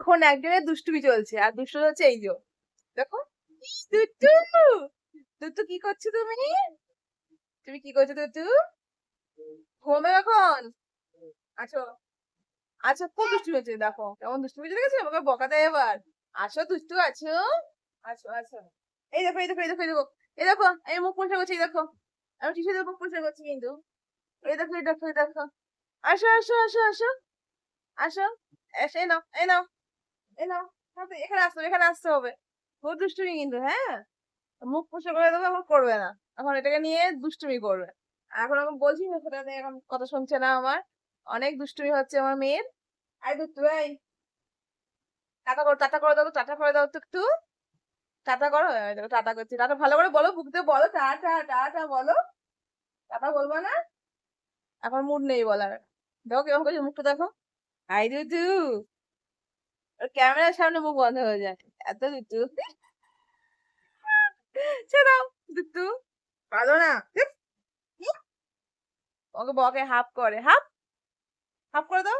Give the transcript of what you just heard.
এখন একজনের দুষ্টুমি চলছে আর দুষ্টু হচ্ছে এই যে দেখো দুটু দুটু কি করছো তুমি তুমি কি করছো দুটু ঘুমে এখন আছো আচ্ছা খুব দুষ্টু হয়েছে দেখো কেমন দুষ্টু হয়েছে দেখেছো আমাকে বকা দেয় এবার আসো দুষ্টু আছো আছো আছো এই দেখো এই দেখো এই দেখো এই দেখো এই দেখো আমি মুখ পরিষ্কার করছি এই দেখো আমি টিস্যু দিয়ে মুখ পরিষ্কার করছি কিন্তু এই দেখো এই দেখো এই দেখো আসো আসো আসো আসো আসো এসে নাও এই নাও এই নাও এখানে আসতে হবে এখানে আসতে হবে খুব দুষ্টুমি কিন্তু হ্যাঁ মুখ পুষে করে দেবো এখন করবে না এখন এটাকে নিয়ে দুষ্টুমি করবে এখন আমি বলছি না সেটা নিয়ে এখন কথা শুনছে না আমার অনেক দুষ্টুমি হচ্ছে আমার মেয়ের আই দুষ্টু ভাই টাটা করে দাও তো, টাটা করে দাও তো একটু টাটা করো এই দেখো টাটা করছি টাটা ভালো করে বলো বুকতে বলো টাটা টাটা বলো টাটা বলবো না এখন মুড নেই বলার দেখো কেমন করছে মুখটা দেখো আই দুটু ক্যামেরার সামনে মুখ বন্ধ হয়ে যায় এত দুটু ছেড়াও দুটু ভালো না ওকে বকে হাফ করে হাফ হাফ করে দাও